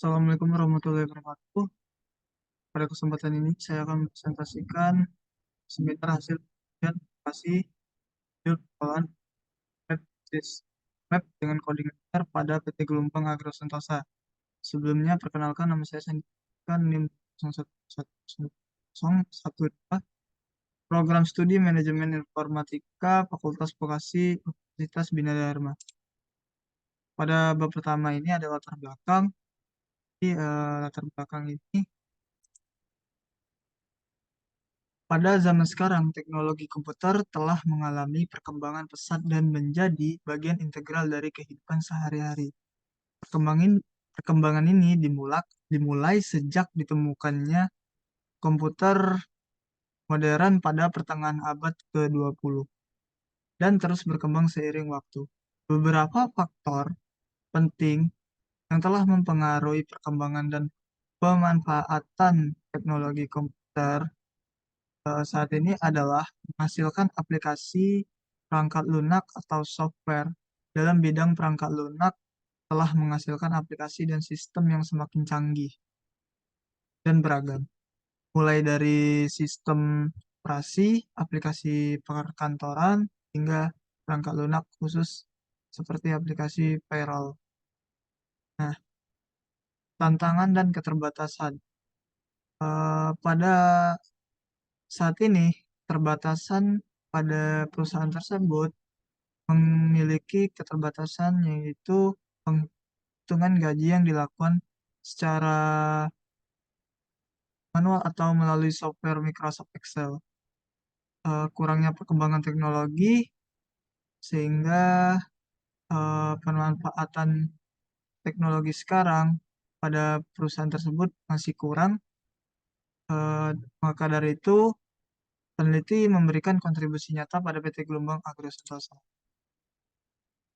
Assalamualaikum warahmatullahi wabarakatuh. Pada kesempatan ini saya akan mempresentasikan seminar hasil penelitian aplikasi build pengelolaan web dengan coding Enter pada PT Gelombang Agro Sentosa. Sebelumnya perkenalkan, nama saya Sandi NIM 0112, Program Studi Manajemen Informatika Fakultas Vokasi Universitas Bina Dharma. Pada bab pertama ini ada latar belakang. Latar belakang ini, pada zaman sekarang, teknologi komputer telah mengalami perkembangan pesat dan menjadi bagian integral dari kehidupan sehari-hari. Perkembangan ini dimulai sejak ditemukannya komputer modern pada pertengahan abad ke-20 dan terus berkembang seiring waktu. Beberapa faktor penting yang telah mempengaruhi perkembangan dan pemanfaatan teknologi komputer saat ini adalah menghasilkan aplikasi perangkat lunak atau software. Dalam bidang perangkat lunak telah menghasilkan aplikasi dan sistem yang semakin canggih dan beragam. Mulai dari sistem operasi, aplikasi perkantoran, hingga perangkat lunak khusus seperti aplikasi payroll. Nah, tantangan dan keterbatasan. Pada saat ini, keterbatasan pada perusahaan tersebut memiliki keterbatasan, yaitu penghitungan gaji yang dilakukan secara manual atau melalui software Microsoft Excel. Kurangnya perkembangan teknologi sehingga pemanfaatan teknologi sekarang pada perusahaan tersebut masih kurang. Eh, Maka dari itu, peneliti memberikan kontribusi nyata pada PT Gelombang Agro Sentosa.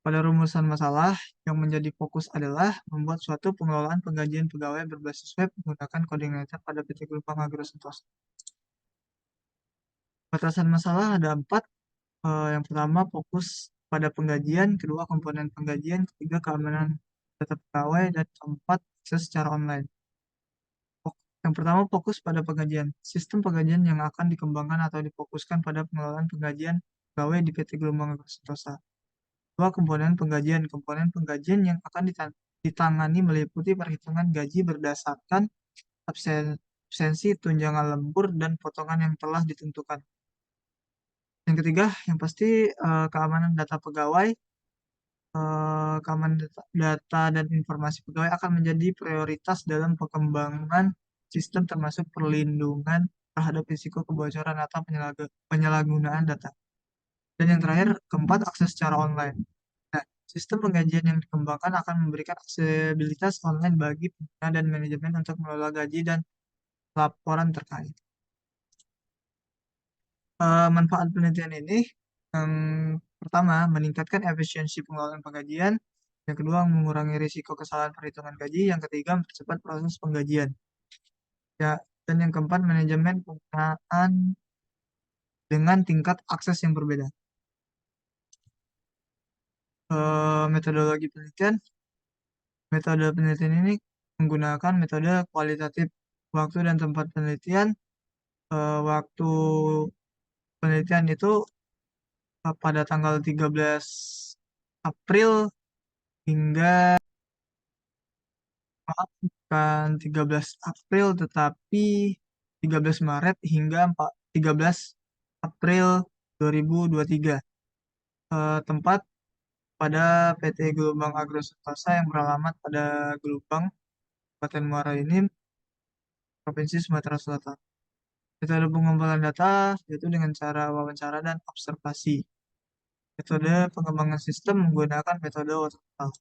Pada rumusan masalah, yang menjadi fokus adalah membuat suatu pengelolaan penggajian pegawai berbasis web menggunakan koordinator pada PT Gelombang Agro Sentosa. Batasan masalah ada 4. Yang pertama, fokus pada penggajian. Kedua, komponen penggajian. Ketiga, keamanan data pegawai. Dan keempat, akses secara online. Yang pertama, fokus pada penggajian. Sistem penggajian yang akan dikembangkan atau difokuskan pada pengelolaan penggajian pegawai di PT Gelombang Agro Sentosa. Dua, komponen penggajian. Komponen penggajian yang akan ditangani meliputi perhitungan gaji berdasarkan absensi, tunjangan lembur, dan potongan yang telah ditentukan. Yang ketiga, yang pasti keamanan data pegawai. Keamanan data dan informasi pegawai akan menjadi prioritas dalam pengembangan sistem, termasuk perlindungan terhadap risiko kebocoran atau penyalahgunaan data. Dan yang terakhir, keempat, akses secara online. Nah, sistem penggajian yang dikembangkan akan memberikan aksesibilitas online bagi pengguna dan manajemen untuk mengelola gaji dan laporan terkait. Manfaat penelitian ini, yang pertama, meningkatkan efisiensi pengelolaan penggajian. Yang kedua, mengurangi risiko kesalahan perhitungan gaji. Yang ketiga, mempercepat proses penggajian. Ya, dan yang keempat, manajemen penggunaan dengan tingkat akses yang berbeda. Metodologi penelitian. Metode penelitian ini menggunakan metode kualitatif. Waktu dan tempat penelitian. Waktu penelitian itu pada tanggal 13 April hingga, maaf, bukan 13 April tetapi 13 Maret hingga 13 April 2023. Tempat pada PT Gelombang Agro Sentosa yang beralamat pada Gelubang, Kabupaten Muara Enim, Provinsi Sumatera Selatan. Metode pengumpulan data yaitu dengan cara wawancara dan observasi. Metode pengembangan sistem menggunakan metode waterfall.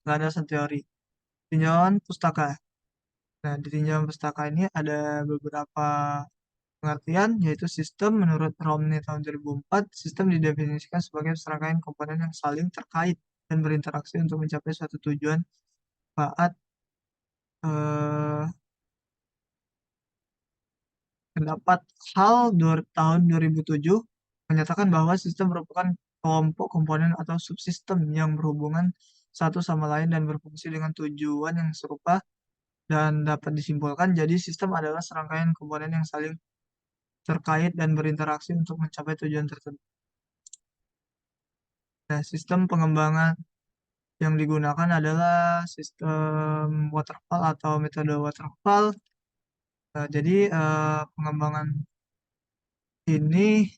Landasan teori. Tinjauan pustaka. Nah, di tinjauan pustaka ini ada beberapa pengertian, yaitu sistem menurut Romney tahun 2004. Sistem didefinisikan sebagai serangkaian komponen yang saling terkait dan berinteraksi untuk mencapai suatu tujuan manfaat. Pendapat Hall tahun 2007 menyatakan bahwa sistem merupakan kelompok komponen atau subsistem yang berhubungan satu sama lain dan berfungsi dengan tujuan yang serupa dan dapat disimpulkan. Jadi sistem adalah serangkaian komponen yang saling terkait dan berinteraksi untuk mencapai tujuan tertentu. Nah, sistem pengembangan yang digunakan adalah sistem waterfall atau metode waterfall. Nah, jadi pengembangan ini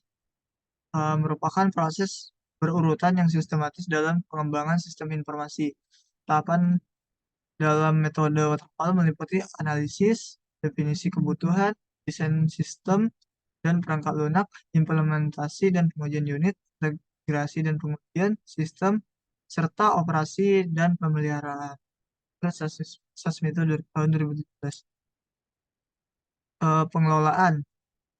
merupakan proses berurutan yang sistematis dalam pengembangan sistem informasi. Tahapan dalam metode waterfall meliputi analisis, definisi kebutuhan, desain sistem dan perangkat lunak, implementasi dan pengujian unit, integrasi dan pengujian sistem, serta operasi dan pemeliharaan. Terus SAS itu dari tahun 2017. Pengelolaan.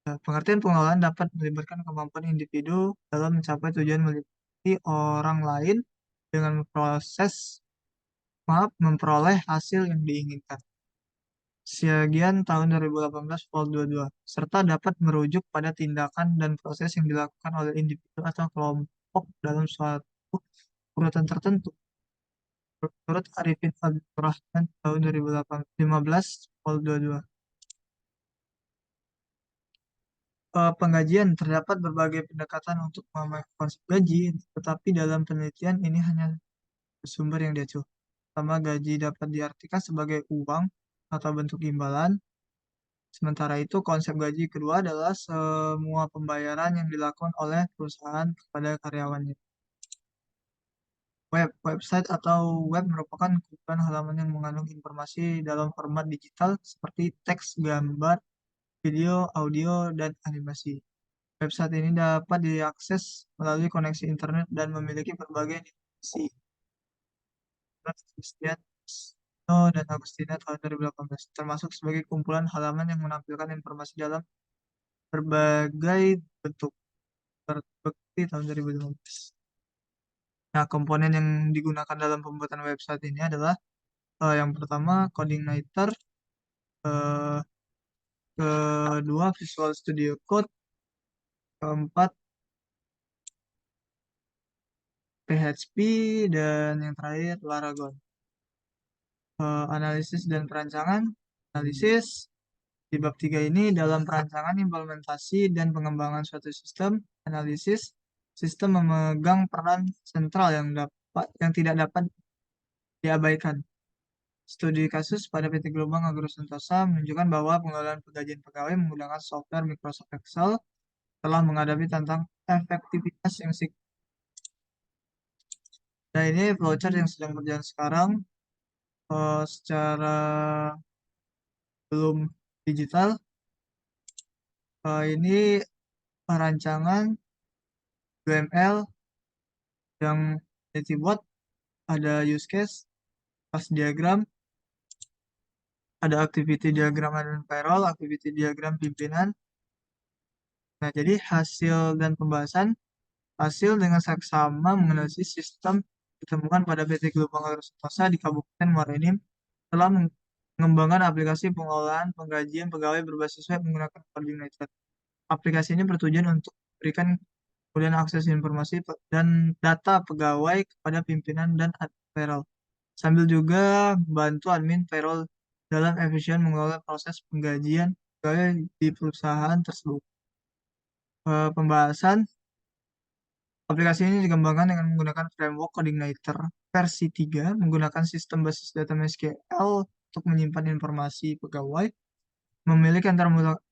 Pengertian pengelolaan dapat melibatkan kemampuan individu dalam mencapai tujuan meliputi orang lain dengan memperoleh hasil yang diinginkan. Sebagian tahun 2018 Vol 22, serta dapat merujuk pada tindakan dan proses yang dilakukan oleh individu atau kelompok dalam suatu urutan tertentu. Menurut Arifin Abdurrahman tahun 2015 Vol 22. Penggajian terdapat berbagai pendekatan untuk memahami konsep gaji, tetapi dalam penelitian ini hanya sumber yang diacu. Pertama, gaji dapat diartikan sebagai uang atau bentuk imbalan. Sementara itu, konsep gaji kedua adalah semua pembayaran yang dilakukan oleh perusahaan kepada karyawannya. Website atau web merupakan kumpulan halaman yang mengandung informasi dalam format digital seperti teks, gambar, video, audio, dan animasi. Website ini dapat diakses melalui koneksi internet dan memiliki berbagai definisi. Christian dan Agustina tahun 2018, termasuk sebagai kumpulan halaman yang menampilkan informasi dalam berbagai bentuk. Terbukti tahun 2015. Nah, komponen yang digunakan dalam pembuatan website ini adalah yang pertama Codeigniter, eh, kedua Visual Studio Code, keempat PHP, dan yang terakhir Laragon. Analisis dan perancangan. Analisis di bab 3 ini dalam perancangan, implementasi, dan pengembangan suatu sistem. Analisis sistem memegang peran sentral yang tidak dapat diabaikan. Studi kasus pada PT Gelombang Agro Sentosa menunjukkan bahwa pengelolaan penggajian pegawai menggunakan software Microsoft Excel telah menghadapi tentang efektivitas yang signifikan. Nah, ini flowchart yang sedang berjalan sekarang secara belum digital. Ini perancangan UML yang dibuat, ada use case, class diagram, ada activity diagram admin payroll, activity diagram pimpinan. Nah, jadi hasil dan pembahasan hasil dengan saksama menganalisis sistem ditemukan pada PT Gelombang Agro Sentosa di Kabupaten Muara Enim telah mengembangkan aplikasi pengelolaan penggajian pegawai berbasis web menggunakan Coordinator. Aplikasi ini bertujuan untuk memberikan kemudian akses informasi dan data pegawai kepada pimpinan dan admin payroll, sambil juga membantu admin payroll dalam efisien mengelola proses penggajian pegawai di perusahaan tersebut. Pembahasan aplikasi ini dikembangkan dengan menggunakan framework Coordinator versi 3, menggunakan sistem basis data MySQL untuk menyimpan informasi pegawai, memiliki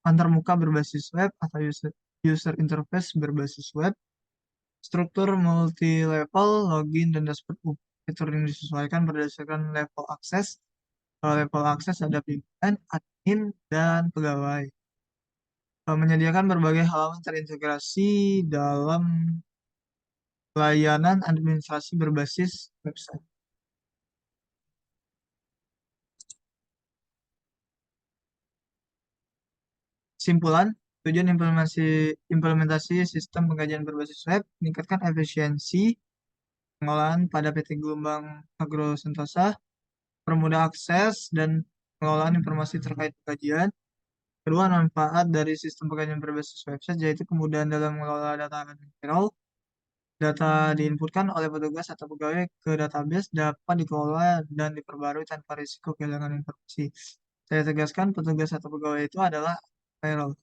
antarmuka berbasis web atau user interface berbasis web, struktur multi-level, login, dan dashboard fitur yang disesuaikan berdasarkan level akses. Kalau level akses ada pimpinan, admin, dan pegawai. Menyediakan berbagai halaman terintegrasi dalam layanan administrasi berbasis website. Simpulan, tujuan implementasi sistem pengkajian berbasis web, meningkatkan efisiensi pengolahan pada PT Gelombang Agro Sentosa, permudah akses dan pengelolaan informasi terkait pengkajian. Kedua, manfaat dari sistem pengkajian berbasis website, yaitu kemudahan dalam mengelola data admin payroll, Data diinputkan oleh petugas atau pegawai ke database dapat dikelola dan diperbarui tanpa risiko kehilangan informasi. Saya tegaskan, petugas atau pegawai itu adalah payroll.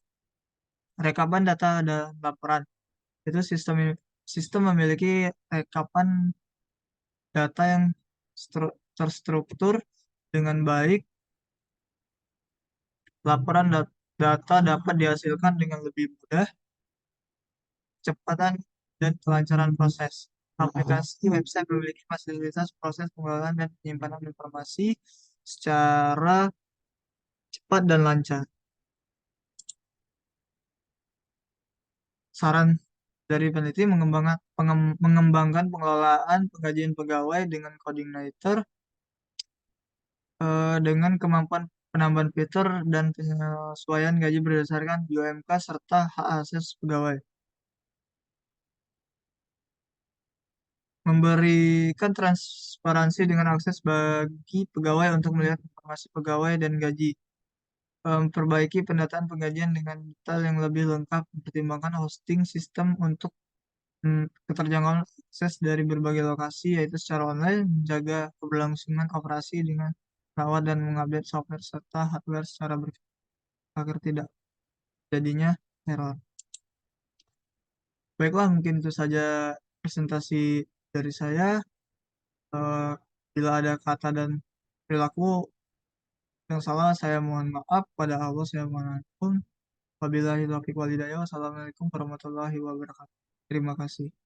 Rekapan data dan laporan. Itu sistem memiliki rekapan data yang terstruktur dengan baik. Laporan data dapat dihasilkan dengan lebih mudah, kecepatan, dan kelancaran proses. Aplikasi website memiliki fasilitas proses pengelolaan dan penyimpanan informasi secara cepat dan lancar. Saran dari peneliti mengembangkan pengelolaan penggajian pegawai dengan Coordinator dengan kemampuan penambahan fitur dan penyesuaian gaji berdasarkan UMK serta hak asasi pegawai. Memberikan transparansi dengan akses bagi pegawai untuk melihat informasi pegawai dan gaji. Perbaiki pendataan penggajian dengan detail yang lebih lengkap, pertimbangkan hosting sistem untuk keterjangkauan akses dari berbagai lokasi, yaitu secara online, menjaga keberlangsungan operasi dengan merawat dan mengupdate software serta hardware secara agar tidak jadinya error. Baiklah, mungkin itu saja presentasi dari saya. Eh, Bila ada kata dan perilaku yang salah, saya mohon maaf. Pada Allah, saya mohon ampun. Wabillahi taufiq walhidayah. Wassalamualaikum warahmatullahi wabarakatuh. Terima kasih.